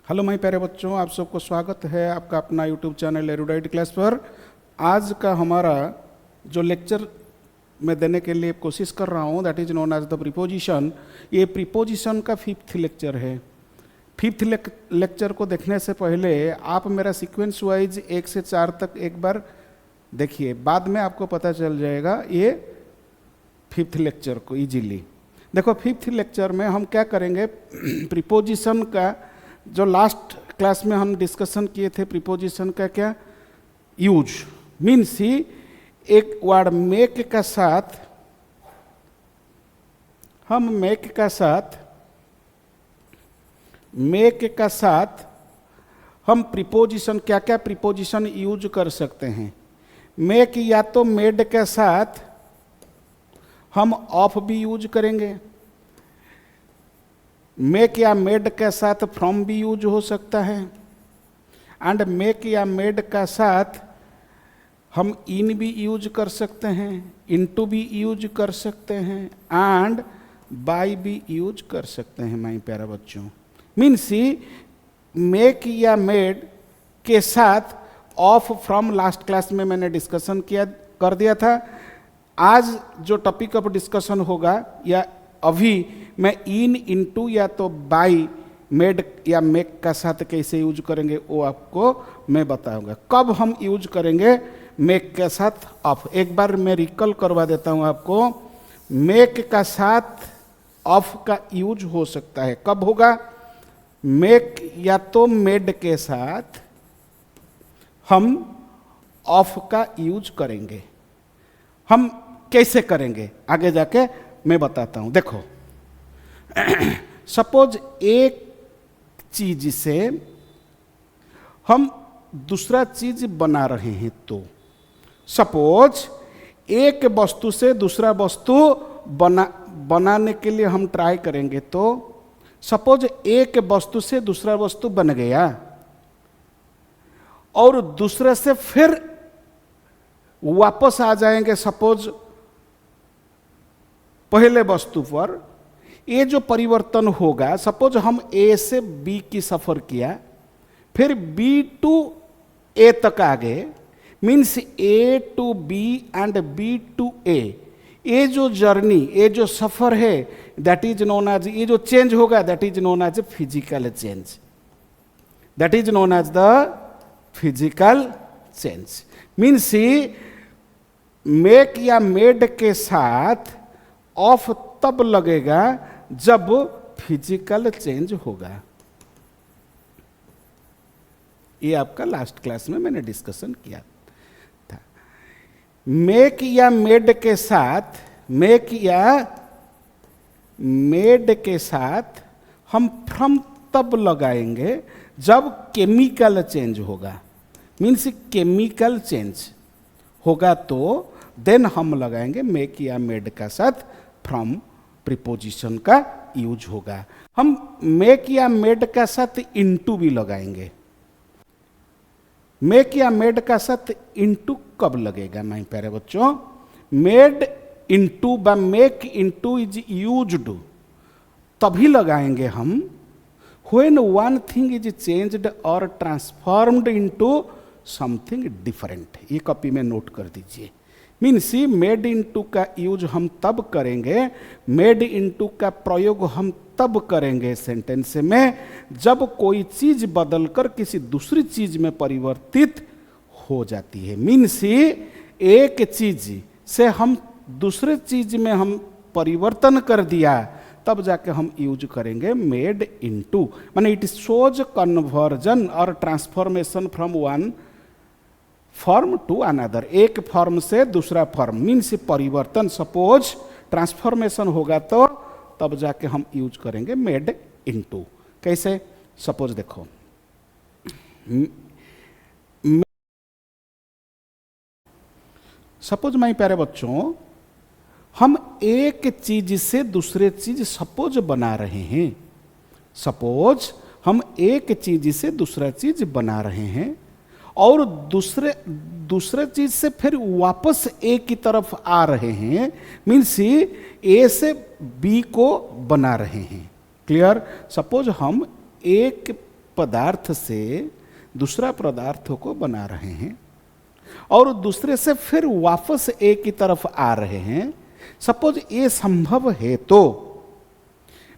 Hello my प्यारे बच्चों, आप सबको स्वागत है आपका अपना यूट्यूब चैनल एरुडाइट क्लास पर। आज का हमारा जो लेक्चर मैं देने के लिए कोशिश कर रहा हूँ that is known as the preposition. ये प्रीपोजिशन का 5th लेक्चर है। 5th लेक्चर को देखने से पहले आप मेरा सीक्वेंस वाइज 1 से 4 तक एक बार देखिए, बाद में आपको पता चल जाएगा ये 5th लेक्चर को इजीली। देखो 5th लेक्चर में हम क्या करेंगे, प्रीपोजिशन का जो लास्ट क्लास में हम डिस्कशन किए थे, प्रीपोजिशन का क्या यूज मीन्स ही एक वर्ड मेक का साथ हम मेक का साथ हम प्रीपोजिशन क्या क्या प्रीपोजिशन यूज कर सकते हैं। मेक या तो मेड के साथ हम ऑफ भी यूज करेंगे, मेक या मेड के साथ फ्रॉम भी यूज हो सकता है, एंड मेक या मेड का साथ हम इन भी यूज कर सकते हैं, इनटू भी यूज कर सकते हैं, एंड बाय भी यूज कर सकते हैं। माय प्यारा बच्चों, मीन्स ही मेक या मेड के साथ ऑफ फ्रॉम लास्ट क्लास में मैंने डिस्कशन कर दिया था। आज जो टॉपिक ऑफ डिस्कशन होगा या अभी मैं इन इनटू या तो बाय मेड या मेक का साथ कैसे यूज करेंगे वो आपको मैं बताऊंगा। कब हम यूज करेंगे मेक के साथ ऑफ, एक बार मैं रिकॉल करवा देता हूं आपको। मेक का साथ ऑफ का यूज हो सकता है, कब होगा? मेक या तो मेड के साथ हम ऑफ का यूज करेंगे। हम कैसे करेंगे आगे जाके मैं बताता हूं। देखो सपोज एक चीज से हम दूसरा चीज बना रहे हैं, तो सपोज एक वस्तु से दूसरा वस्तु बनाने के लिए हम ट्राई करेंगे, तो सपोज एक वस्तु से दूसरा वस्तु बन गया और दूसरे से फिर वापस आ जाएंगे सपोज पहले वस्तु पर। ये जो परिवर्तन होगा, सपोज हम ए से बी की सफर किया, फिर बी टू ए तक आ गए, means A to B and B to A. ये जो जर्नी, ये जो सफर है दैट इज नोन एज, ये जो चेंज होगा that is known as physical change, that is known as the physical change. Means make या मेड के साथ ऑफ तब लगेगा जब फिजिकल चेंज होगा। ये आपका लास्ट क्लास में मैंने डिस्कशन किया था। मेक या मेड के साथ, मेक या मेड के साथ हम फ्रॉम तब लगाएंगे जब केमिकल चेंज होगा, मीन्स केमिकल चेंज होगा तो देन हम लगाएंगे मेक या मेड का साथ फ्रॉम प्रीपोजिशन का यूज होगा। हम मेक या मेड का साथ इनटू भी लगाएंगे। मेक या मेड का साथ इनटू कब लगेगा माय प्यारे बच्चों? मेड इनटू बा मेक इनटू इज यूज्ड तभी लगाएंगे हम when one thing is changed और ट्रांसफॉर्म्ड इनटू समथिंग डिफरेंट। ये कॉपी में नोट कर दीजिए। मीन्स मेड इनटू का यूज हम तब करेंगे, मेड इनटू का प्रयोग हम तब करेंगे सेंटेंस में जब कोई चीज बदलकर किसी दूसरी चीज में परिवर्तित हो जाती है। मीन्स एक चीज से हम दूसरे चीज में हम परिवर्तन कर दिया, तब जाके हम यूज करेंगे मेड इनटू। माने इट शोज कन्वर्जन और transformation from one form to another, एक फॉर्म से दूसरा फॉर्म, मीन्स परिवर्तन। सपोज ट्रांसफॉर्मेशन होगा तो तब जाके हम यूज करेंगे मेड इनटू। कैसे? सपोज देखो, सपोज माय प्यारे बच्चों, हम एक चीज से दूसरे चीज सपोज बना रहे हैं। सपोज हम एक चीज से दूसरा चीज बना रहे हैं और दूसरे चीज से फिर वापस ए की तरफ आ रहे हैं, मीन्स ए से बी को बना रहे हैं। क्लियर? सपोज हम एक पदार्थ से दूसरा पदार्थ को बना रहे हैं और दूसरे से फिर वापस ए की तरफ आ रहे हैं, सपोज ये संभव है तो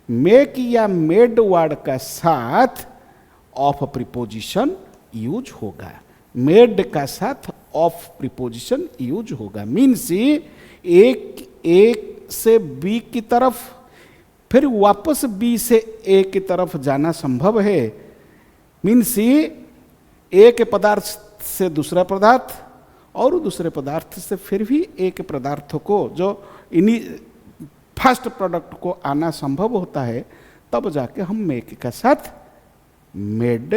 मेक या मेड वर्ड का साथ ऑफ प्रीपोजिशन यूज होगा, मेड का साथ ऑफ प्रीपोजिशन यूज होगा। मीन्स एक से बी की तरफ फिर वापस बी से ए की तरफ जाना संभव है। मीन्स एक पदार्थ से दूसरा पदार्थ और दूसरे पदार्थ से फिर भी एक पदार्थ को जो इन्हीं फर्स्ट प्रोडक्ट को आना संभव होता है, तब जाके हम मेक के साथ मेड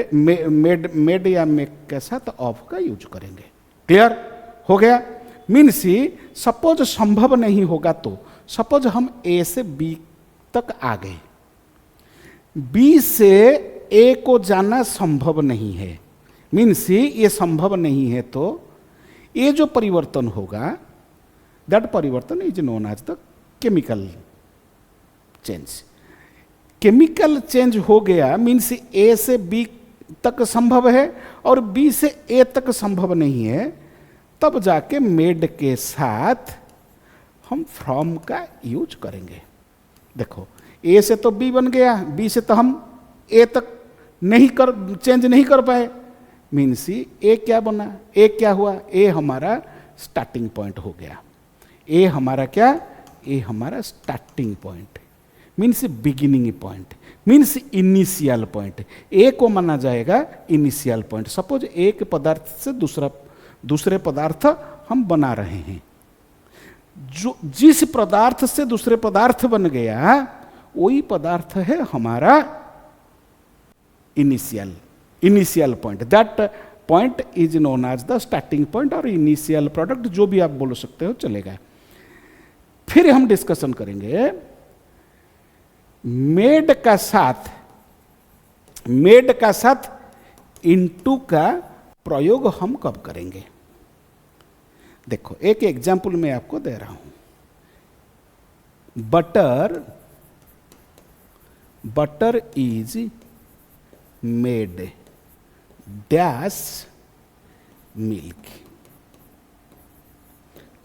या मेक के साथ ऑफ का यूज करेंगे। क्लियर हो गया? मीन्स सपोज संभव नहीं होगा तो सपोज हम ए से बी तक आ गए, बी से ए को जाना संभव नहीं है, मीन्स ये संभव नहीं है, तो ये जो परिवर्तन होगा दैट परिवर्तन is known as the chemical change. Chemical change हो गया मीन्स ए से बी तक संभव है और बी से ए तक संभव नहीं है, तब जाके मेड के साथ हम फ्रॉम का यूज करेंगे। देखो ए से तो बी बन गया, बी से तो हम ए तक चेंज नहीं कर पाए, मीन्स ए क्या बना, ए क्या हुआ, ए हमारा स्टार्टिंग पॉइंट हो गया। ए हमारा क्या, ए हमारा starting point means beginning point, means initial point. A को माना जाएगा इनिशियल पॉइंट। सपोज एक पदार्थ से दूसरे पदार्थ हम बना रहे हैं, जो जिस पदार्थ से दूसरे पदार्थ बन गया वही पदार्थ है हमारा initial point. That point is known as the starting point और इनिशियल प्रोडक्ट, जो भी आप बोल सकते हो चलेगा। फिर हम डिस्कशन करेंगे मेड का साथ इनटू का प्रयोग हम कब करेंगे। देखो एक एग्जाम्पल मैं आपको दे रहा हूं, butter is made dash milk.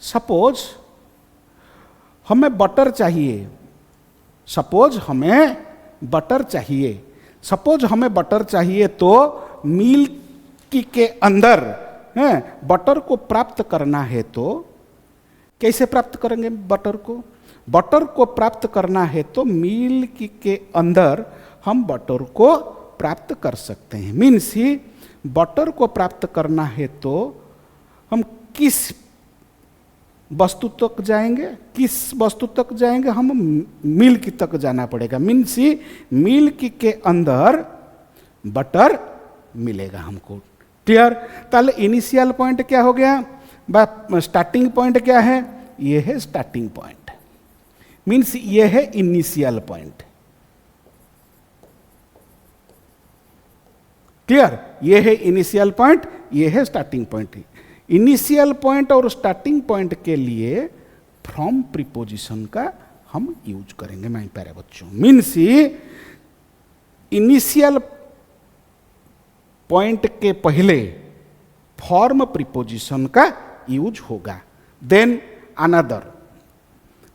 Suppose हमें बटर चाहिए, सपोज हमें बटर चाहिए तो मिल्क के अंदर बटर को प्राप्त करना है तो कैसे प्राप्त करेंगे बटर को? बटर को प्राप्त करना है तो मिल्क के अंदर हम बटर को प्राप्त कर सकते हैं। मीन्स ही बटर को प्राप्त करना है तो हम किस वस्तु तक जाएंगे, हम मिल्क तक जाना पड़ेगा। मीन्स ही मिल्क के अंदर बटर मिलेगा हमको। क्लियर? ताले इनिशियल पॉइंट क्या हो गया, स्टार्टिंग पॉइंट क्या है, ये है स्टार्टिंग पॉइंट, मीन्स ये है इनिशियल पॉइंट। क्लियर? ये है इनिशियल पॉइंट, ये है स्टार्टिंग पॉइंट। इनिशियल पॉइंट और स्टार्टिंग पॉइंट के लिए फ्रॉम प्रीपोजिशन का हम यूज करेंगे मेरे प्यारे बच्चों। मीन्स इनिशियल पॉइंट के पहले फॉर्म प्रीपोजिशन का यूज होगा। Then another,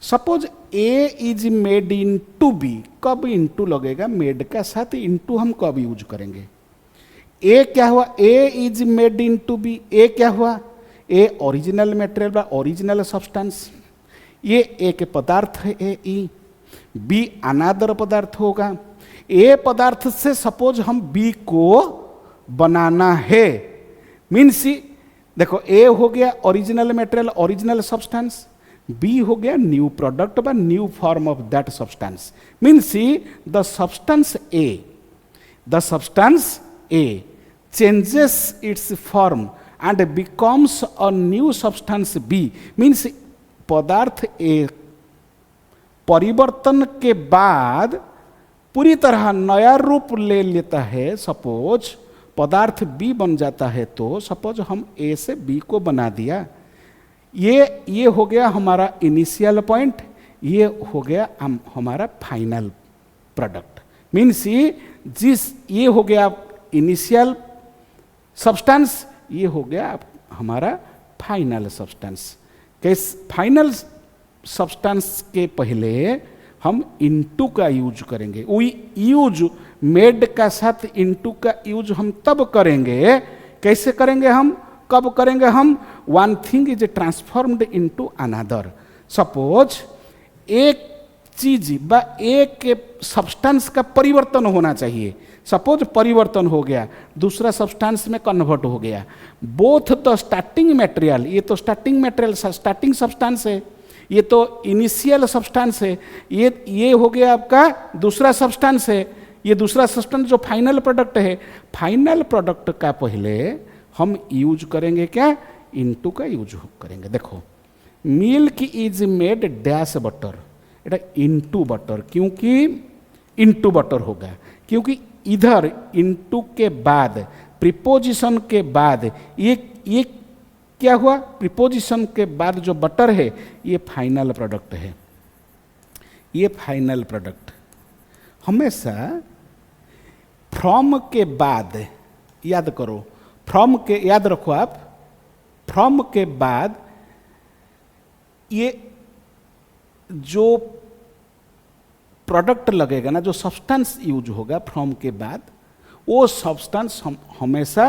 suppose A is made into B, कब इंटू लगेगा, मेड का साथ इंटू हम कब यूज करेंगे। ए क्या हुआ, A is made into B, A क्या हुआ, ए ओरिजिनल मेटेरियल बा ओरिजिनल सब्सटेंस, ये एक पदार्थ है ए ई, बी अनादर पदार्थ होगा। ए पदार्थ से सपोज हम बी को बनाना है, मीन्स देखो ए हो गया original material original substance, B हो गया न्यू प्रोडक्ट बा new form of that substance. Means the substance A changes its form and becomes a new substance B, means पदार्थ A परिवर्तन के बाद पूरी तरह नया रूप ले लेता है। सपोज पदार्थ B बन जाता है तो सपोज हम A से B को बना दिया, ये हो गया हमारा इनिशियल पॉइंट, ये हो गया हमारा फाइनल प्रोडक्ट। मीन्स ये हो गया इनिशियल सब्सटेंस, ये हो गया हमारा फाइनल सब्सटेंस। कैस फाइनल सब्सटेंस के पहले हम इनटू का यूज करेंगे। वी यूज मेड का साथ इनटू का यूज हम तब करेंगे, कैसे करेंगे हम, कब करेंगे हम, one thing is transformed into another. Suppose एक चीज व एक सब्सटेंस का परिवर्तन होना चाहिए, सपोज परिवर्तन हो गया, दूसरा सब्सटेंस में कन्वर्ट हो गया, बोथ द स्टार्टिंग मटेरियल, ये तो स्टार्टिंग मटेरियल स्टार्टिंग सब्सटेंस है, ये तो इनिशियल सब्सटेंस है, ये हो गया आपका दूसरा सब्सटेंस है, ये दूसरा सब्सटेंस जो फाइनल प्रोडक्ट है। फाइनल प्रोडक्ट का पहले हम यूज करेंगे क्या, इनटू का यूज करेंगे। देखो milk is made dash butter, এটা इनटू बटर, क्योंकि इनटू बटर होगा, क्योंकि इधर इनटू के बाद प्रीपोजिशन के बाद ये क्या हुआ, प्रीपोजिशन के बाद जो बटर है ये फाइनल प्रोडक्ट है। ये फाइनल प्रोडक्ट हमेशा फ्रॉम के बाद, याद करो फ्रॉम के, याद रखो आप, फ्रॉम के बाद ये जो प्रोडक्ट लगेगा ना, जो सब्सटेंस यूज होगा फ्रॉम के बाद, वो सब्सटेंस हमेशा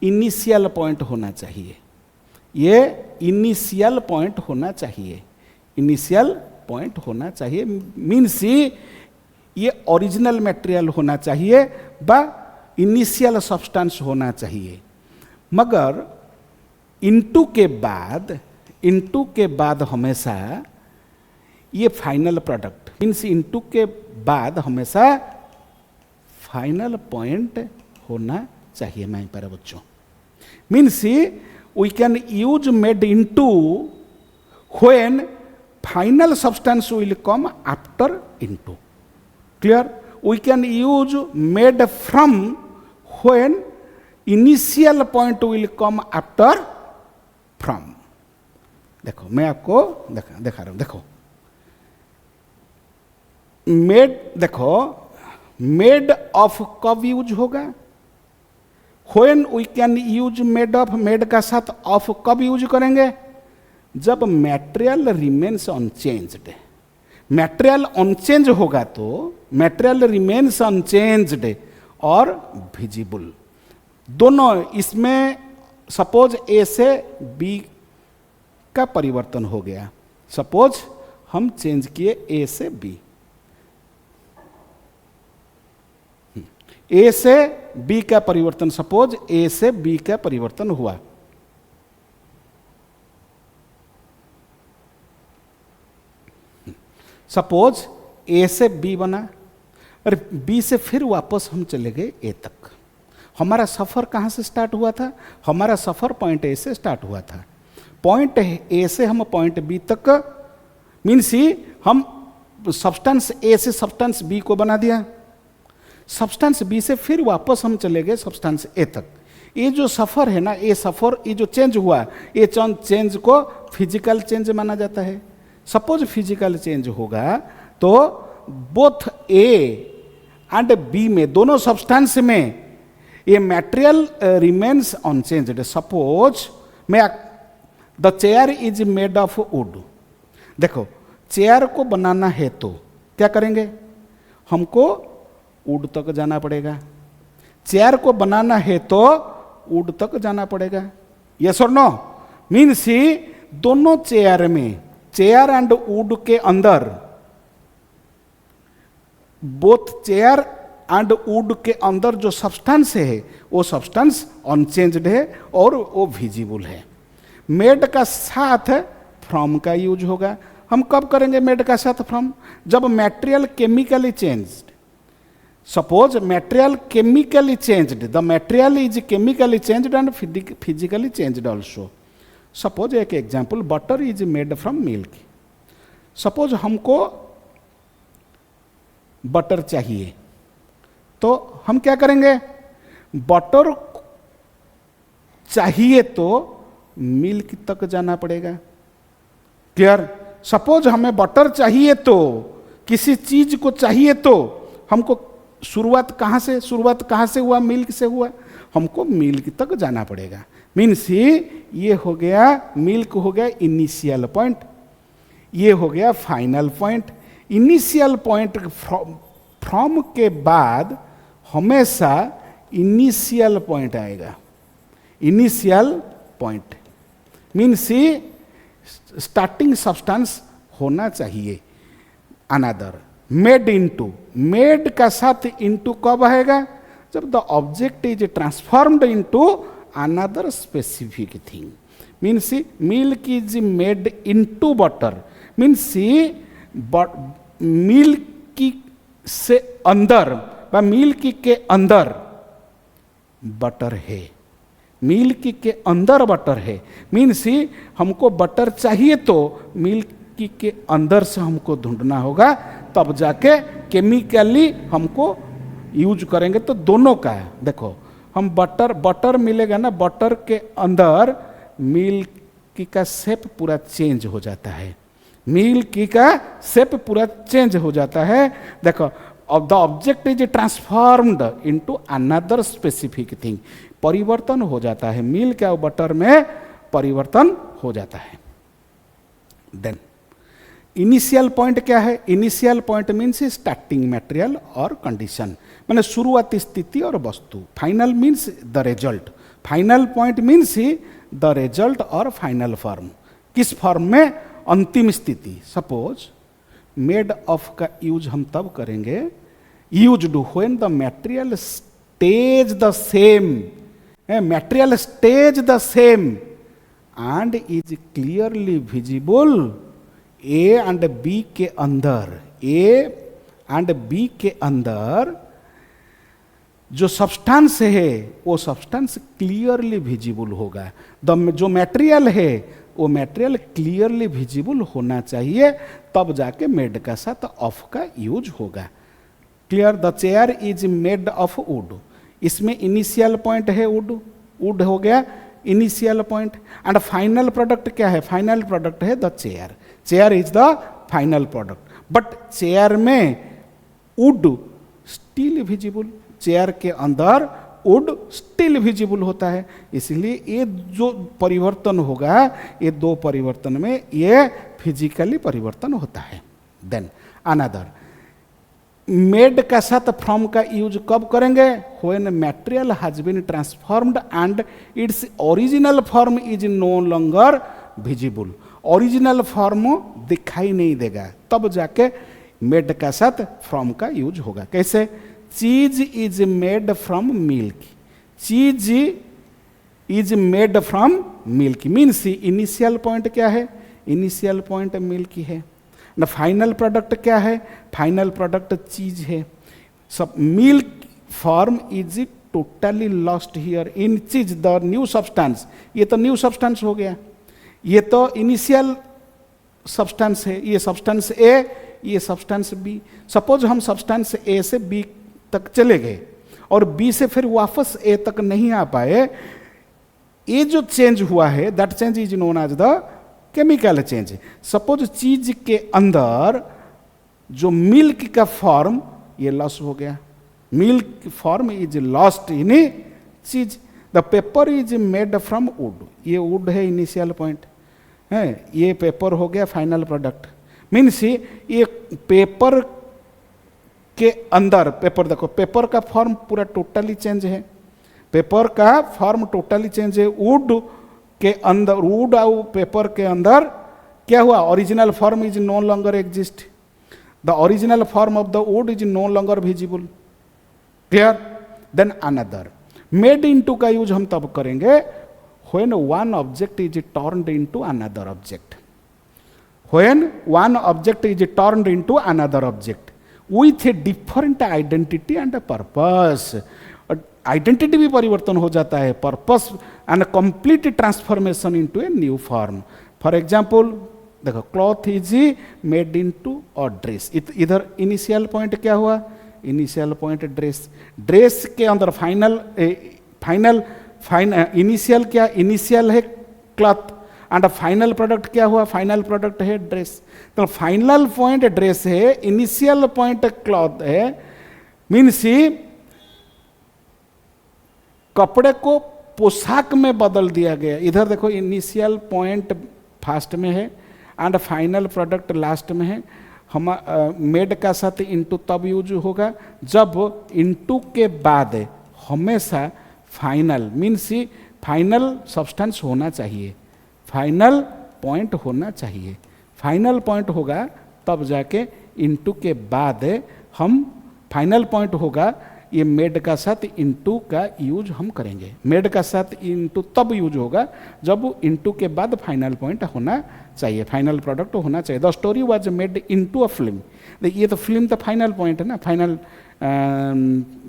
इनिशियल पॉइंट होना चाहिए। ये इनिशियल पॉइंट होना चाहिए, इनिशियल पॉइंट होना चाहिए, मीन्स ये ओरिजिनल मटेरियल होना चाहिए व इनिशियल सब्सटेंस होना चाहिए। मगर इनटू के बाद हमेशा ये फाइनल प्रोडक्ट, मीन्स इनटू के बाद हमेशा फाइनल पॉइंट होना चाहिए। मैं पर बच्चों means we can use made into when final substance will come after into. Clear? We can use made from when initial point will come after from. देखो मैं आपको दिखा रहा हूं, देखो मेड, देखो मेड ऑफ कब यूज होगा, when we can use made of, made का साथ ऑफ कब यूज करेंगे, जब material remains unchanged. Material unchanged होगा तो मटेरियल रिमेन्स अनचेंज्ड और विजिबल, दोनों इसमें सपोज ए से बी का परिवर्तन हो गया, सपोज हम चेंज किए ए से बी, ए से बी का परिवर्तन, सपोज ए से बी का परिवर्तन हुआ, सपोज ए से बी बना और बी से फिर वापस हम चले गए ए तक। हमारा सफर कहां से स्टार्ट हुआ था, हमारा सफर पॉइंट ए से स्टार्ट हुआ था, पॉइंट ए से हम पॉइंट बी तक, मीन्स हम सब्सटेंस ए से सब्सटेंस बी को बना दिया, सब्सटेंस बी से फिर वापस हम चले गए सब्सटेंस ए तक। ये जो सफर है ना, ये सफर, ये जो चेंज हुआ, ये चेंज को फिजिकल चेंज माना जाता है। सपोज फिजिकल चेंज होगा तो बोथ ए एंड बी में, दोनों सब्सटेंस में ये मटेरियल रिमेन्स अनचेंज्ड। सपोज मैं, the chair is made of would, देखो चेयर को बनाना है तो क्या करेंगे, हमको वुड तक जाना पड़ेगा, चेयर को बनाना है तो वुड तक जाना पड़ेगा। यस और नो? मीन्स दोनों चेयर में, चेयर एंड वुड के अंदर, बोथ चेयर एंड वुड के अंदर जो सब्सटेंस है वो सब्सटेंस अनचेंज्ड है और वो विजिबल है। मेड का साथ फ्रॉम का यूज होगा। हम कब करेंगे मेड का साथ फ्रॉम, जब material chemically changed. Suppose material chemically changed, the material is chemically changed and physically changed also. Suppose एक example, butter is made from milk. Suppose हमको बटर चाहिए तो हम क्या करेंगे, बटर चाहिए तो मिल्क तक जाना पड़ेगा। क्लियर? सपोज हमें बटर चाहिए तो, किसी चीज को चाहिए तो हमको शुरुआत कहाँ से हुआ? मिल्क से हुआ। हमको मिल्क तक जाना पड़ेगा। मीन्स ये हो गया, मिल्क हो गया इनिशियल पॉइंट, ये हो गया final point. Initial point from के बाद हमेशा इनिशियल पॉइंट आएगा। Initial point means starting substance होना चाहिए। अनदर मेड इनटू, मेड का साथ इनटू कब आएगा? जब the object is transformed into another specific thing. Means milk is made into butter, means milk से अंदर व मिल्क के अंदर बटर है, मिल्क के अंदर बटर है। मीन्स हमको बटर चाहिए तो मिल्क के अंदर से हमको ढूंढना होगा, तब जाके केमिकली हमको यूज करेंगे। तो दोनों का है, देखो हम बटर मिलेगा ना, बटर के अंदर मिल्क का शेप पूरा चेंज हो जाता है, मिल्क का शेप पूरा चेंज हो जाता है। देखो the object is transformed into another specific thing, परिवर्तन हो जाता है, मिल्क और बटर में परिवर्तन हो जाता है। देन इनिशियल पॉइंट क्या है? Initial point means starting material और कंडीशन, माने शुरुआती स्थिति और वस्तु। Final means the result, final point means the result और फाइनल फॉर्म। किस फॉर्म में? अंतिम स्थिति। सपोज मेड ऑफ का यूज हम तब करेंगे, used when the material stage the same, material stage the same and is clearly visible A and B के अंदर, ए एंड बी के अंदर जो सब्सटेंस है वो सब्सटेंस क्लियरली विजिबल होगा। जो मटेरियल है वो मटेरियल क्लियरली विजिबल होना चाहिए, तब जाके मेड का साथ ऑफ का यूज होगा। Clear? The chair is made of would, इसमें इनिशियल पॉइंट है वुड, वुड हो गया initial point. And final product क्या है? फाइनल प्रोडक्ट है the chair, chair is the final product. But chair में वुड स्टिल विजिबल, चेयर के अंदर वुड स्टिल विजिबल होता है। इसलिए ये जो परिवर्तन होगा, ये दो परिवर्तन में ये फिजिकली परिवर्तन होता है। देन अनदर मेड का साथ फ्रॉम का यूज कब करेंगे? When material has been transformed and its original form is no longer visible, original form दिखाई नहीं देगा, तब जाके मेड का साथ फ्रॉम का यूज होगा। कैसे? चीज इज मेड फ्रॉम मिल्क, चीज is made from milk means initial point क्या है? इनिशियल पॉइंट मिल्क है ना। फाइनल प्रोडक्ट क्या है? फाइनल प्रोडक्ट चीज है। सब milk form is totally lost here in cheese the new substance, ये तो न्यू सब्सटेंस हो गया, ये तो इनिशियल सब्सटेंस है, ये सब्सटेंस ए, ये सब्सटेंस बी। सपोज हम सब्सटेंस ए से बी तक चले गए और बी से फिर वापस ए तक नहीं आ पाए, ये जो चेंज हुआ है that change is known as the chemical change. Suppose चीज के अंदर जो मिल्क का फॉर्म ये लॉस हो गया, milk form is lost in cheese. The paper is made from wood, ये वुड है इनिशियल पॉइंट है, ये पेपर हो गया फाइनल प्रोडक्ट। मीन्स ये पेपर के अंदर, पेपर देखो पेपर का फॉर्म पूरा टोटली चेंज है, पेपर का फॉर्म टोटली चेंज है। वुड के अंदर, वुड और पेपर के अंदर क्या हुआ? Original form is no longer exist, the original form of the would is no longer visible. Clear? Then another made into का यूज हम तब करेंगे when one object is turned into another object, when one object is turned into another object with a different identity and purpose. Identity भी परिवर्तन हो जाता है, purpose and complete transformation into a new form. For example देखो cloth is made into a dress, इधर initial point क्या हुआ? Initial point dress, dress के अंदर फाइनल इनिशियल क्या? इनिशियल है क्लॉथ एंड फाइनल प्रोडक्ट क्या हुआ? फाइनल प्रोडक्ट है ड्रेस। तो फाइनल पॉइंट ड्रेस है, इनिशियल पॉइंट क्लॉथ है, मीन्स कपड़े को पोशाक में बदल दिया गया। इधर देखो इनिशियल पॉइंट फास्ट में है एंड फाइनल प्रोडक्ट लास्ट में है। हम मेड का साथ इनटू तब यूज होगा जब इनटू के बाद हमेशा फाइनल मीन्स फाइनल सब्सटेंस होना चाहिए, फाइनल पॉइंट होना चाहिए। फाइनल पॉइंट होगा तब जाके इनटू के बाद हम फाइनल पॉइंट होगा, ये मेड का साथ इनटू का यूज हम करेंगे। मेड का साथ इनटू तब यूज होगा जब इनटू के बाद फाइनल पॉइंट होना चाहिए, फाइनल प्रोडक्ट होना चाहिए। The story was made into a film. देखिए तो फिल्म तो फाइनल पॉइंट है ना, फाइनल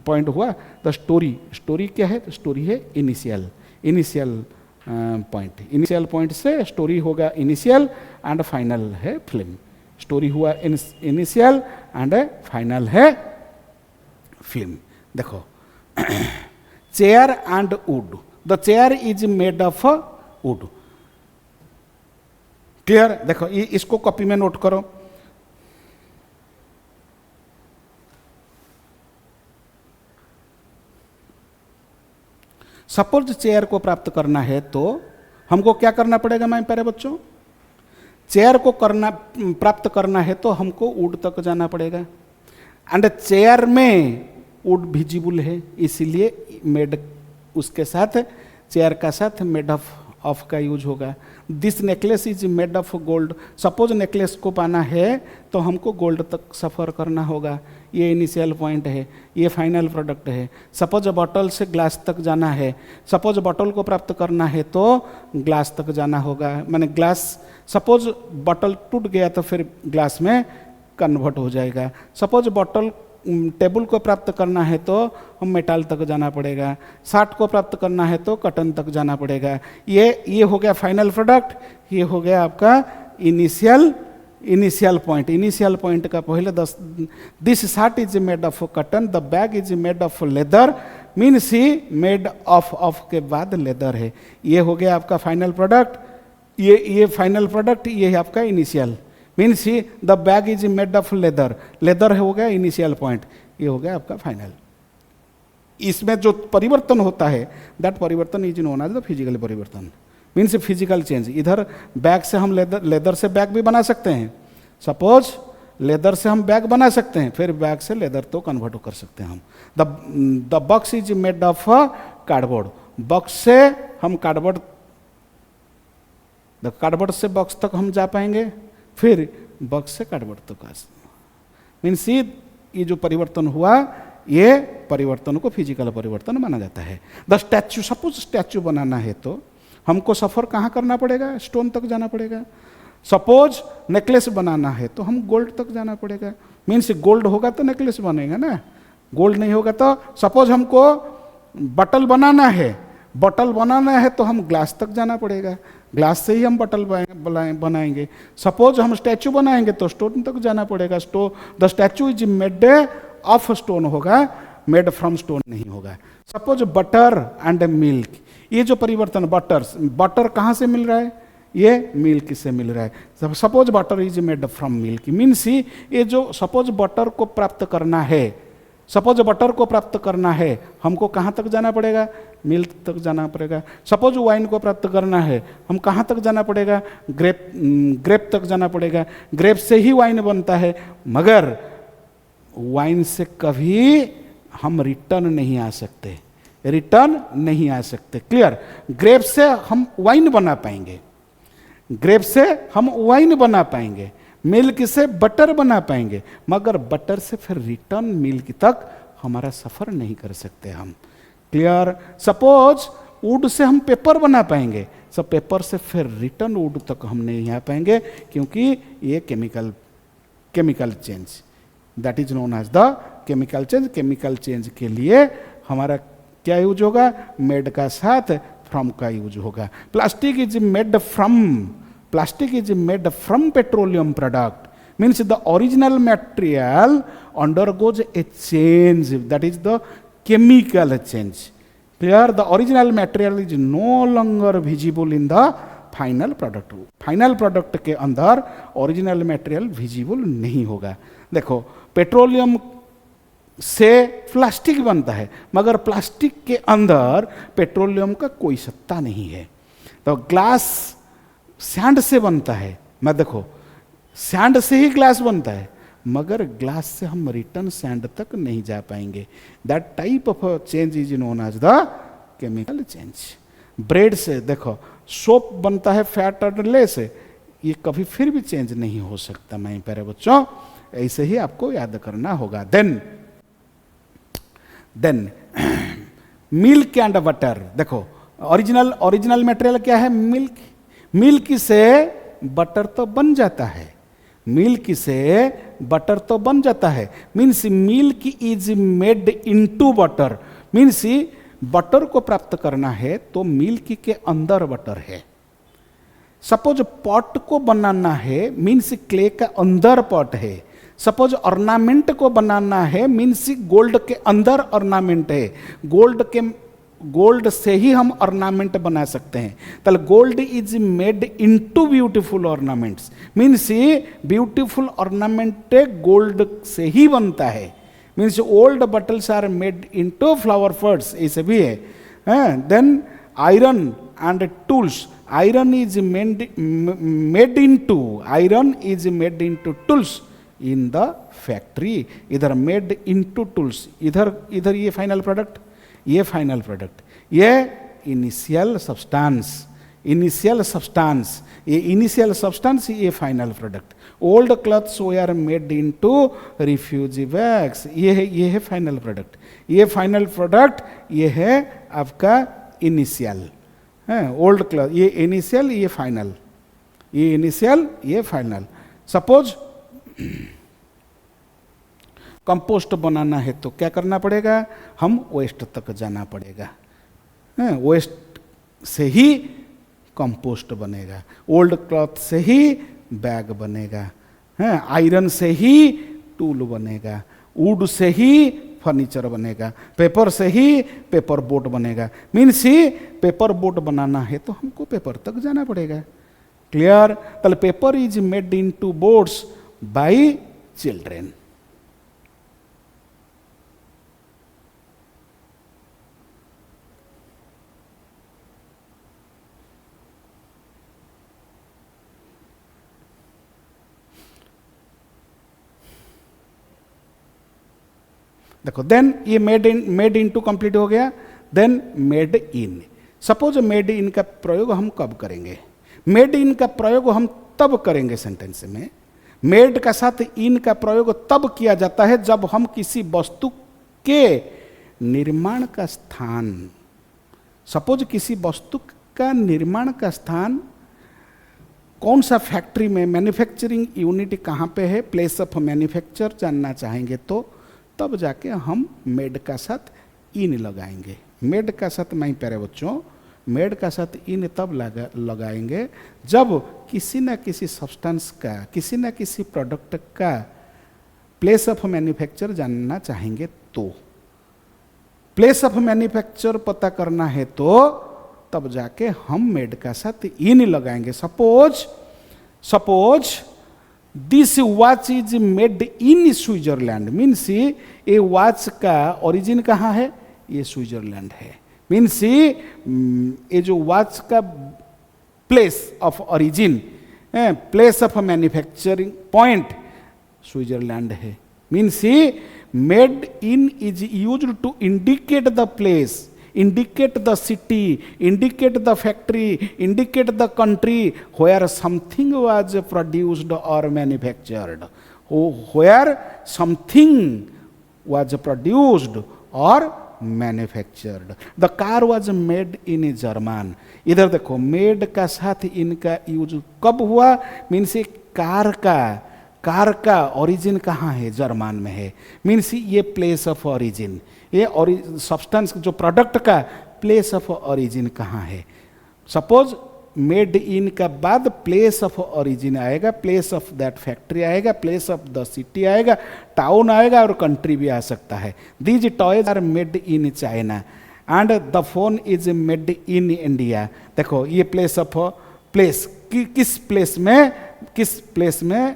पॉइंट हुआ। द स्टोरी, स्टोरी क्या है? तो स्टोरी है initial, initial point. Initial point से स्टोरी होगा इनिशियल एंड फाइनल है फिल्म। स्टोरी हुआ इनिशियल एंड फाइनल है फिल्म। देखो chair and would, the chair is made of would. Clear? देखो इसको कॉपी में नोट करो। सपोज चेयर को प्राप्त करना है तो हमको क्या करना पड़ेगा माय प्यारे बच्चों? चेयर को प्राप्त करना है तो हमको वुड तक जाना पड़ेगा एंड चेयर में वुड विजिबल है, इसीलिए मेड उसके साथ चेयर का साथ मेड ऑफ का यूज होगा। This necklace is made of gold. Suppose necklace को पाना है तो हमको गोल्ड तक सफ़र करना होगा, ये इनिशियल पॉइंट है, ये फाइनल प्रोडक्ट है। सपोज बॉटल से ग्लास तक जाना है, सपोज बॉटल को प्राप्त करना है तो ग्लास तक जाना होगा, माने ग्लास, सपोज बॉटल टूट गया तो फिर ग्लास में कन्वर्ट हो जाएगा। सपोज बॉटल टेबल को प्राप्त करना है तो हम मेटल तक जाना पड़ेगा, शार्ट को प्राप्त करना है तो कॉटन तक जाना पड़ेगा। ये हो गया फाइनल प्रोडक्ट, ये हो गया आपका इनिशियल पॉइंट। इनिशियल पॉइंट का पहले this short is made of cotton, the bag is made of leather, means he made of के बाद लेदर है। ये हो गया आपका फाइनल प्रोडक्ट, ये फाइनल प्रोडक्ट, ये है आपका initial. Means he the bag is made of leather, leather हो गया इनिशियल पॉइंट, ये हो गया आपका फाइनल। इसमें जो परिवर्तन होता है दैट परिवर्तन is known as the physical परिवर्तन, मीन्स फिजिकल चेंज। इधर बैग से हम लेदर से बैग भी बना सकते हैं। सपोज लेदर से हम बैग बना सकते हैं, फिर बैग से लेदर तो कन्वर्ट कर सकते हैं हम। The box is made of cardboard, box से हम कार्डबोर्ड से बॉक्स तक हम जा पाएंगे, फिर बॉक्स से कार्डबोर्ड तक। मीन्स ये जो परिवर्तन हुआ ये परिवर्तन को फिजिकल परिवर्तन माना जाता है। द स्टैचू, सपोज स्टैचू बनाना है तो हमको सफर कहाँ करना पड़ेगा? स्टोन तक जाना पड़ेगा। सपोज नेकलेस बनाना है तो हम गोल्ड तक जाना पड़ेगा, मीन्स गोल्ड होगा तो नेकलेस बनेगा ना, गोल्ड नहीं होगा तो। सपोज हमको बॉटल बनाना है, बॉटल बनाना है तो हम ग्लास तक जाना पड़ेगा, ग्लास से ही हम बॉटल बनाएंगे। सपोज हम स्टैचू बनाएंगे तो स्टोन तक जाना पड़ेगा, the statue is made of stone होगा, मेड फ्रॉम स्टोन नहीं होगा। सपोज बटर एंड मिल्क, ये जो परिवर्तन बटर कहाँ से मिल रहा है? ये मिल्क से मिल रहा है। Suppose butter is made from milk, means ये जो सपोज बटर को प्राप्त करना है, सपोज बटर को प्राप्त करना है हमको कहाँ तक जाना पड़ेगा? मिल्क तक जाना पड़ेगा। सपोज वाइन को प्राप्त करना है हम कहाँ तक जाना पड़ेगा? ग्रेप तक जाना पड़ेगा। ग्रेप से ही वाइन बनता है, मगर वाइन से कभी हम रिटर्न नहीं आ सकते, रिटर्न नहीं आ सकते। क्लियर? ग्रेप से हम वाइन बना पाएंगे, ग्रेप से हम वाइन बना पाएंगे, मिल्क से बटर बना पाएंगे, मगर बटर से फिर रिटर्न मिल्क तक हमारा सफर नहीं कर सकते हम। क्लियर? सपोज वुड से हम पेपर बना पाएंगे, सब पेपर से फिर रिटर्न वुड तक हम नहीं आ पाएंगे, क्योंकि ये chemical change, that is known as the chemical change. Chemical change के लिए हमारा क्या यूज होगा? मेड का साथ फ्रॉम का यूज होगा। Plastic is made from petroleum product, means the original material undergoes a change, that is the chemical change. Clear? The original material is no longer visible in the final product. Final product के अंदर original material visible नहीं होगा। देखो petroleum से plastic बनता है, मगर plastic के अंदर पेट्रोलियम का कोई सत्ता नहीं है। तो ग्लास सैंड से बनता है, मैं देखो सैंड से ही ग्लास बनता है, मगर ग्लास से हम रिटर्न सैंड तक नहीं जा पाएंगे। That type of change is known as the chemical change. Bread से देखो सोप बनता है फैट और ले से, ये कभी फिर भी चेंज नहीं हो सकता मेरे प्यारे बच्चों, ऐसे ही आपको याद करना होगा। देन मिल्क एंड बटर, देखो ओरिजिनल मटेरियल क्या है? मिल्क। मिल्क से बटर तो बन जाता है, मिल्क से बटर तो बन जाता है, means milk is made into butter, means butter को प्राप्त करना है तो मिल्क के अंदर बटर है। सपोज पॉट को बनाना है, मीन्स क्ले का अंदर पॉट है। सपोज ऑर्नामेंट को बनाना है, मीन्स गोल्ड के अंदर ऑर्नामेंट है। गोल्ड से ही हम ऑर्नामेंट बना सकते हैं। तो gold is made into beautiful ornaments, means beautiful ornament gold से ही बनता है। Means old bottles are made into flower pots, ऐसे भी है। Then iron and tools, iron is made into tools in the factory, इधर मेड इनटू टूल्स, इधर ये फाइनल प्रोडक्ट, ये फाइनल प्रोडक्ट, ये इनिशियल सब्सटेंस, ये इनिशियल सब्सटेंस, ये final product. Old clothes were made into refugee bags, ये है final product. ये फाइनल प्रोडक्ट ये है आपका इनिशियल है। ओल्ड क्लॉथ ये इनिशियल, ये फाइनल, ये इनिशियल, ये फाइनल। सपोज कंपोस्ट बनाना है तो क्या करना पड़ेगा? हम वेस्ट तक जाना पड़ेगा, वेस्ट से ही कंपोस्ट बनेगा, ओल्ड क्लॉथ से ही बैग बनेगा, आयरन से ही टूल बनेगा, वुड से ही फर्नीचर बनेगा, पेपर से ही पेपर बोट बनेगा। मीन्स ही पेपर बोट बनाना है तो हमको पेपर तक जाना पड़ेगा। क्लियर? तो paper is made into boats by children. देखो देन ये मेड इन टू कंप्लीट हो गया। Then made in, suppose made in का प्रयोग हम कब करेंगे? मेड इन का प्रयोग हम तब करेंगे सेंटेंस में, मेड का साथ इन का प्रयोग तब किया जाता है जब हम किसी वस्तु के निर्माण का स्थान, सपोज किसी वस्तु का निर्माण का स्थान कौन सा फैक्ट्री में, मैन्युफैक्चरिंग यूनिट कहाँ पे है, प्लेस ऑफ मैन्युफैक्चर जानना चाहेंगे तो तब जाके हम मेड का साथ इन लगाएंगे। मेड का साथ माई प्यारे बच्चों, मेड का साथ इन तब लगाएंगे जब किसी न किसी सब्सटेंस का, किसी न किसी प्रोडक्ट का प्लेस ऑफ मैन्युफैक्चर जानना चाहेंगे तो, प्लेस ऑफ मैन्युफैक्चर पता करना है तो तब जाके हम मेड का साथ इन लगाएंगे। Suppose this watch is made in Switzerland, means ये वॉच का ओरिजिन कहाँ है? ये स्विट्जरलैंड है। मीन्स ये जो वॉच का place of origin, place of manufacturing point Switzerland है। Means made in is used to indicate the place, indicate the city, indicate the factory, indicate the country where something was produced or manufactured, where something was produced or manufactured. The car was made in German. इधर देखो made का साथ इनका use कब हुआ? Means car का origin कहाँ है? जर्मन में है। मीन्स ये प्लेस ऑफ ओरिजिन, ये सब्सटेंस जो प्रोडक्ट का प्लेस ऑफ ओरिजिन कहाँ है? सपोज मेड इन का बाद प्लेस ऑफ ओरिजिन आएगा, प्लेस ऑफ दैट फैक्ट्री आएगा, प्लेस ऑफ द सिटी आएगा, टाउन आएगा और कंट्री भी आ सकता है। These toys are made in China and the phone is made in India. देखो ये किस प्लेस में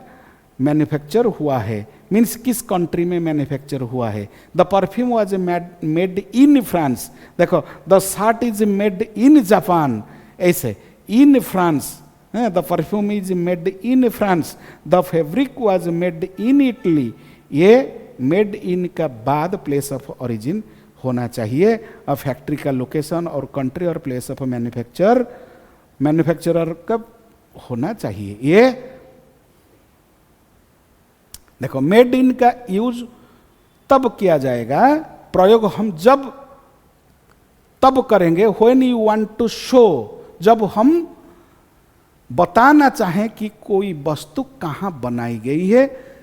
मैन्युफैक्चर हुआ है? मीन्स किस कंट्री में मैन्युफैक्चर हुआ है। The perfume was made in France, देखो the shirt is made in Japan, ऐसे in France, the perfume is made in France, the fabric was made in Italy. ये मेड इन का बाद place of origin होना चाहिए, और factory का location और कंट्री और प्लेस ऑफ मैन्युफैक्चरर का होना चाहिए। ये देखो मेड इन का यूज तब किया जाएगा, प्रयोग हम जब तब करेंगे when you want to show, जब हम बताना चाहें कि कोई वस्तु कहाँ बनाई गई है,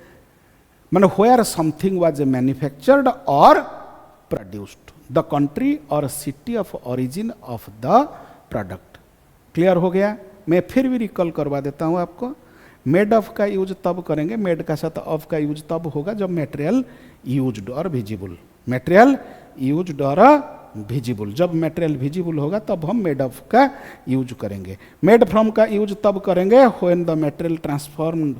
मतलब वेयर समथिंग वाज मैन्युफैक्चर्ड और प्रोड्यूस्ड, द कंट्री और city of origin of the product. Clear हो गया? मैं फिर भी रिकॉल करवा देता हूं आपको। मेड ऑफ का यूज तब करेंगे, मेड का साथ ऑफ का यूज तब होगा जब मटेरियल यूज्ड और विजिबल, मटेरियल यूज्ड और विजिबल, जब मटेरियल विजिबल होगा तब हम मेड ऑफ का यूज करेंगे। मेड फ्रॉम का यूज तब करेंगे when the material transformed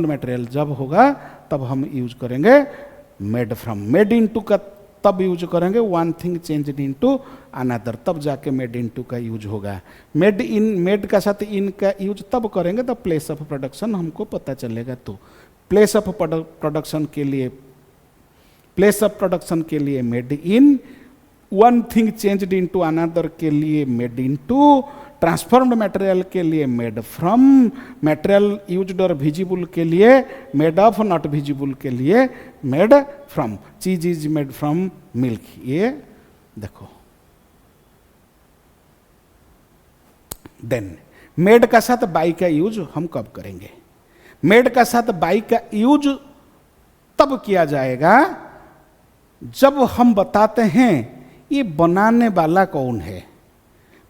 material जब होगा तब हम यूज करेंगे मेड फ्रॉम। मेड इनटू का तब यूज करेंगे one thing changed into another, तब जाके मेड इनटू का यूज होगा। मेड इन, मेड का साथ इन का यूज तब करेंगे तो प्लेस ऑफ प्रोडक्शन हमको पता चलेगा। तो प्लेस ऑफ प्रोडक्शन के लिए, प्लेस ऑफ प्रोडक्शन के लिए made in, one thing changed into another के लिए मेड इनटू, ट्रांसफॉर्म्ड मटेरियल के लिए मेड फ्रॉम, मटेरियल यूज्ड और विजिबल के लिए मेड ऑफ, नॉट विजिबल के लिए मेड फ्रॉम। चीज इज मेड फ्रॉम मिल्क, ये देखो। देन मेड का साथ बाई का यूज हम कब करेंगे? मेड का साथ बाई का यूज तब किया जाएगा जब हम बताते हैं ये बनाने वाला कौन है।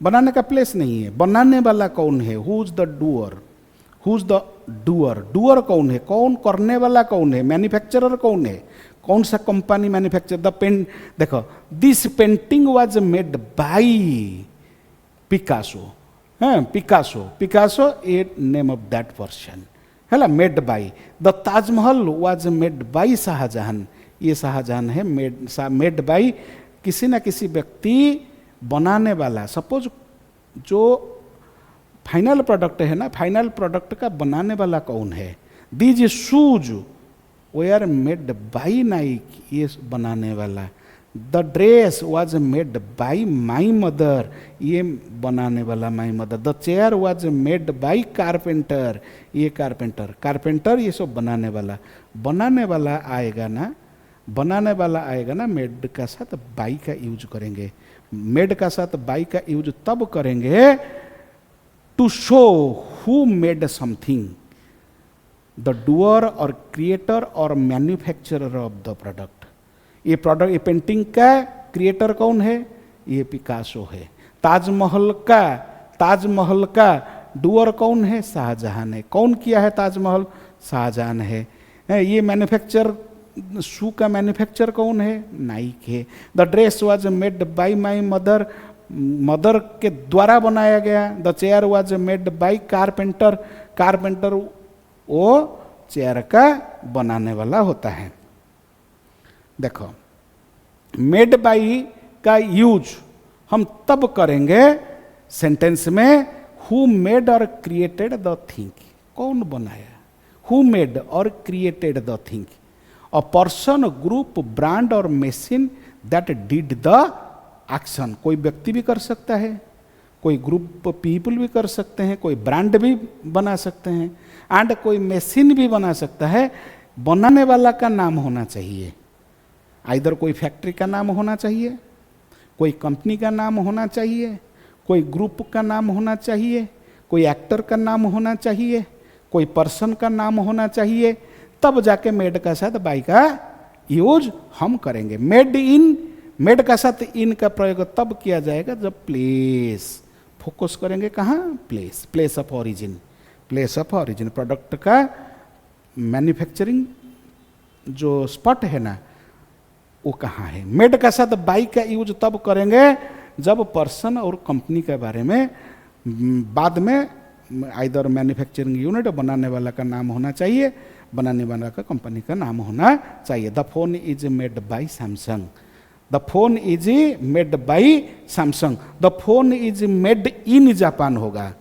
बनाने का प्लेस नहीं है, बनाने वाला कौन है, who is the doer, who is the doer, doer कौन है, कौन करने वाला कौन है, मैन्युफैक्चरर कौन है, कौन सा कंपनी मैन्युफैक्चर द पेन। देखो this painting was made by Picasso, Picasso, Picasso a name of that person है, made by. The Taj Mahal was made by Shah Jahan, ये शाहजहान है, मेड बाय किसी ना किसी व्यक्ति बनाने वाला। सपोज जो फाइनल प्रोडक्ट है ना, फाइनल प्रोडक्ट का बनाने वाला कौन है। These shoes were made by Naik, ये बनाने वाला। The dress was made bye my mother, ये बनाने वाला my mother. The chair was made bye carpenter, ये कारपेंटर, कारपेंटर ये सब बनाने वाला। बनाने वाला आएगा ना, बनाने वाला आएगा ना, मेड का साथ बाई का यूज करेंगे। मेड का साथ बाई का यूज तब करेंगे to show who made something, the doer और क्रिएटर और मैन्युफैक्चरर ऑफ द प्रोडक्ट। ये प्रोडक्ट, ये पेंटिंग का क्रिएटर कौन है, ये पिकासो है। ताजमहल का डूअर कौन है, शाहजहान है। कौन किया है ताजमहल, शाहजहान है। ये मैन्युफैक्चर, शू का मैन्युफैक्चर कौन है, नाइक है। The dress was made bye my mother, mother के द्वारा बनाया गया। The chair was made bye carpenter, carpenter वो चेयर का बनाने वाला होता है। देखो मेड बाय का यूज हम तब करेंगे सेंटेंस में who made or created the thing, कौन बनाया, who made or created the thing. A person, group, brand or machine that did the action. कोई व्यक्ति भी कर सकता है, कोई ग्रुप पीपल भी कर सकते हैं, कोई ब्रांड भी बना सकते हैं, एंड कोई मशीन भी बना सकता है। बनाने वाला का नाम होना चाहिए, आइदर कोई फैक्ट्री का नाम होना चाहिए, कोई कंपनी का नाम होना चाहिए, कोई ग्रुप का नाम होना चाहिए, कोई एक्टर का नाम होना चाहिए, कोई पर्सन का नाम होना चाहिए, तब जाके मेड का साथ बाई का यूज हम करेंगे। मेड इन, मेड का साथ इन का प्रयोग तब किया जाएगा जब प्लेस, फोकस करेंगे कहाँ, place, place of origin, place of origin. Product का मैन्युफैक्चरिंग जो स्पॉट है ना, वो कहाँ है। मेड का साथ बाई का यूज तब करेंगे जब पर्सन और कंपनी के बारे में बाद में आइदर मैन्युफैक्चरिंग यूनिट बनाने वाला का नाम होना चाहिए, बनाने वाला का कंपनी का नाम होना चाहिए। The phone is made by Samsung, the phone is made by Samsung, the phone is made in Japan होगा,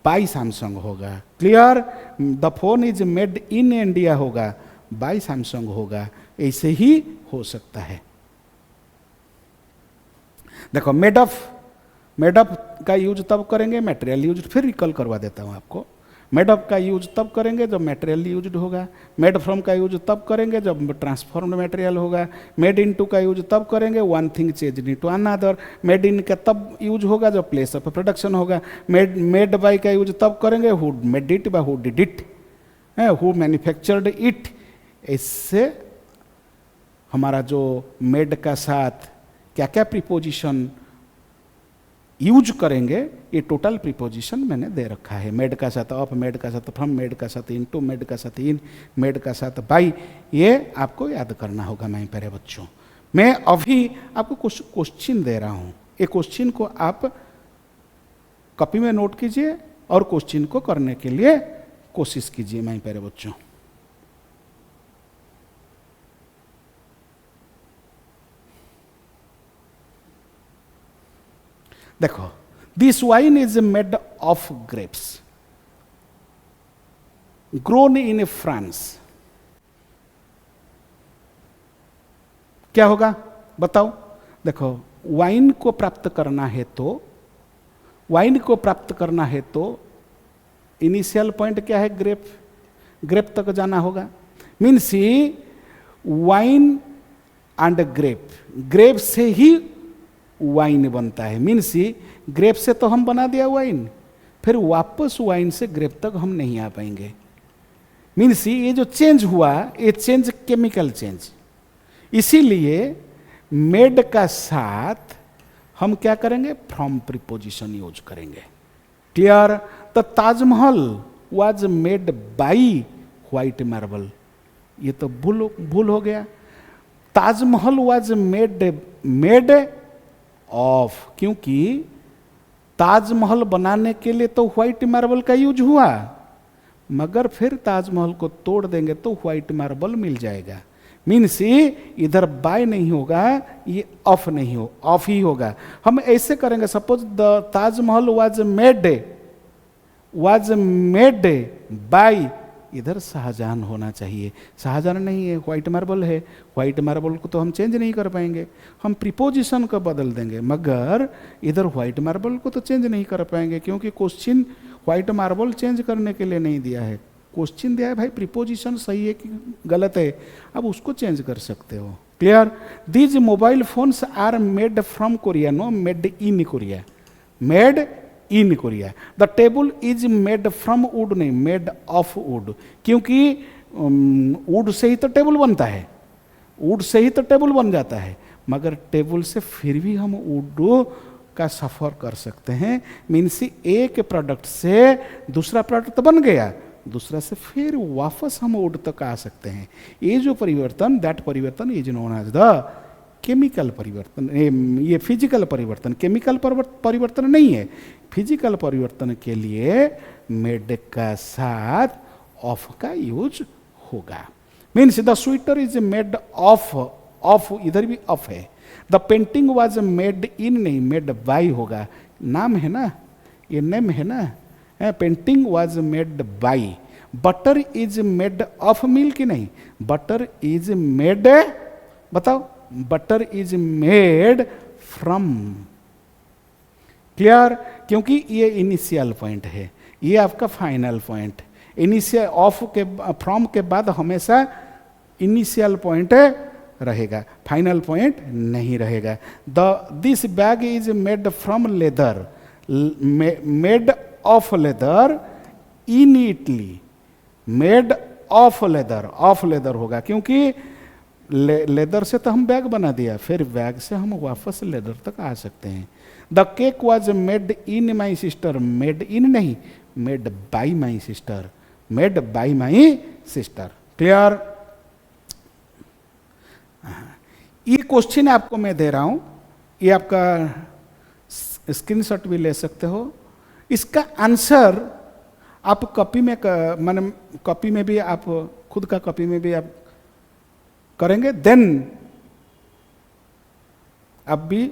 बाय सैमसंग होगा। Clear? The phone is made in India होगा, बाय सैमसंग होगा। ऐसे ही हो सकता है। देखो मेड ऑफ का यूज तब करेंगे, मटेरियल यूज, फिर रिकॉल करवा देता हूं आपको। मेड ऑफ का यूज तब करेंगे जब मटेरियल यूज्ड होगा, मेड फ्रॉम का यूज तब करेंगे जब ट्रांसफॉर्म्ड मटेरियल होगा, मेड इनटू का यूज तब करेंगे one thing change to another, made in का तब यूज होगा जब प्लेस ऑफ प्रोडक्शन होगा, मेड बाय का यूज तब करेंगे who made it by who did it, who manufactured it. इससे हमारा जो मेड का साथ क्या क्या प्रीपोजिशन यूज करेंगे, ये टोटल प्रीपोजिशन मैंने दे रखा है। मेड का साथ ऑफ, मेड का साथ फ्रॉम, मेड का साथ इनटू, मेड का साथ इन, मेड का साथ बाय, ये आपको याद करना होगा। मैं प्यारे बच्चों, मैं अभी आपको कुछ क्वेश्चन दे रहा हूं, ये क्वेश्चन को आप कॉपी में नोट कीजिए और क्वेश्चन को करने के लिए कोशिश कीजिए। मैं प्यारे बच्चों, देखो, this wine is made of grapes grown in France. क्या होगा बताओ? देखो, वाइन को प्राप्त करना है तो, वाइन को प्राप्त करना है तो इनिशियल पॉइंट क्या है? ग्रेप, ग्रेप तक जाना होगा। Means wine and grape, grape से ही वाइन बनता है। मीन्स ग्रेप से तो हम बना दिया वाइन, फिर वापस वाइन से ग्रेप तक हम नहीं आ पाएंगे। मीन्स ये जो चेंज हुआ, ये चेंज केमिकल चेंज, इसीलिए मेड का साथ हम क्या करेंगे? फ्रॉम प्रीपोजिशन यूज करेंगे। Clear? The Taj Mahal was made by white marble, ये तो भूल हो गया। ताजमहल वाज मेड ऑफ, क्योंकि ताजमहल बनाने के लिए तो व्हाइट मार्बल का यूज हुआ, मगर फिर ताजमहल को तोड़ देंगे तो व्हाइट मार्बल मिल जाएगा। मीन्स इधर बाय नहीं होगा, ये ऑफ नहीं हो, ऑफ ही होगा। हम ऐसे करेंगे, suppose the Taj Mahal was made bye, इधर शाहजहां होना चाहिए, शाहजहां नहीं है, व्हाइट मार्बल है। व्हाइट मार्बल को तो हम चेंज नहीं कर पाएंगे, हम प्रीपोजिशन को बदल देंगे, मगर इधर व्हाइट मार्बल को तो चेंज नहीं कर पाएंगे, क्योंकि क्वेश्चन व्हाइट मार्बल चेंज करने के लिए नहीं दिया है। क्वेश्चन दिया है भाई प्रीपोजिशन सही है कि गलत है, अब उसको चेंज कर सकते हो। Clear? These mobile phones are made from Korea, no made in Korea, made in Korea. The table is made from wood, नहीं मेड ऑफ वुड, क्योंकि वुड से ही तो टेबल बनता है, वुड से ही तो टेबल बन जाता है, मगर टेबल से फिर भी हम वुड का सफर कर सकते हैं। मीन्स एक प्रोडक्ट से दूसरा प्रोडक्ट बन गया, दूसरा से फिर वापस हम वुड तक आ सकते हैं। ये जो परिवर्तन, दैट परिवर्तन is known as the chemical परिवर्तन। ये फिजिकल परिवर्तन, केमिकल परिवर्तन नहीं है। फिजिकल परिवर्तन के लिए मेड का साथ ऑफ का यूज होगा। Means the sweater is made of, of इधर भी ऑफ है। The painting was made in, नहीं मेड बाय होगा, नाम है ना, ये नेम है ना, painting was made bye. Butter is made of milk, नहीं बटर इज मेड, बताओ, butter is made from. Clear? क्योंकि ये इनिशियल पॉइंट है, ये आपका फाइनल पॉइंट। इनिशियल ऑफ के फ्रॉम के बाद हमेशा इनिशियल पॉइंट रहेगा, फाइनल पॉइंट नहीं रहेगा। This bag is made from leather, made of leather in Italy, made of leather होगा, क्योंकि लेदर से तो हम बैग बना दिया, फिर बैग से हम वापस लेदर तक आ सकते हैं। The cake was made in my sister, made in नहीं made by my sister, made by my sister. Clear? ये क्वेश्चन आपको मैं दे रहा हूं, ये आपका स्क्रीनशॉट भी ले सकते हो। इसका आंसर आप कॉपी में, माने कॉपी में भी आप खुद का कॉपी में भी आप करेंगे, देन आप भी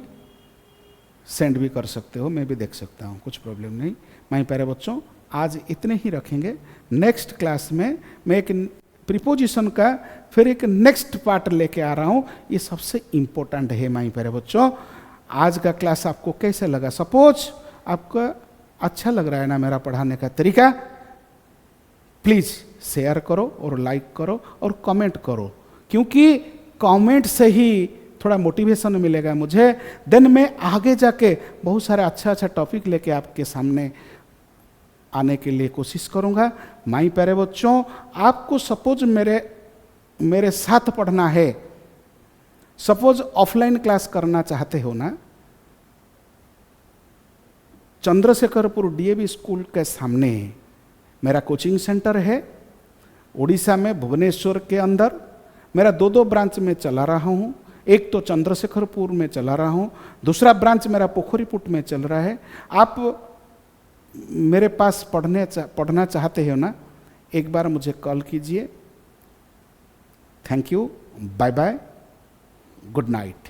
सेंड भी कर सकते हो, मैं भी देख सकता हूँ, कुछ प्रॉब्लम नहीं। माय प्यारे बच्चों, आज इतने ही रखेंगे। नेक्स्ट क्लास में मैं एक प्रीपोजिशन का फिर एक नेक्स्ट पार्ट लेके आ रहा हूँ, ये सबसे इंपॉर्टेंट है माय प्यारे बच्चों। आज का क्लास आपको कैसे लगा? सपोज आपको अच्छा लग रहा है ना मेरा पढ़ाने का तरीका, प्लीज़ शेयर करो और लाइक करो और कमेंट करो, क्योंकि कमेंट से ही थोड़ा मोटिवेशन मिलेगा मुझे, देन मैं आगे जाके बहुत सारे अच्छा टॉपिक लेके आपके सामने आने के लिए कोशिश करूंगा। माय प्यारे बच्चों, आपको सपोज मेरे साथ पढ़ना है, सपोज ऑफलाइन क्लास करना चाहते हो ना, चंद्रशेखरपुर डीएवी स्कूल के सामने मेरा कोचिंग सेंटर है, उड़ीसा में भुवनेश्वर के अंदर। मेरा 2 ब्रांच में चला रहा हूँ, एक तो चंद्रशेखरपुर में चला रहा हूँ, दूसरा ब्रांच मेरा पोखरीपुट में चल रहा है। आप मेरे पास पढ़ना चाहते हो ना, एक बार मुझे कॉल कीजिए। Thank you, bye bye, good night.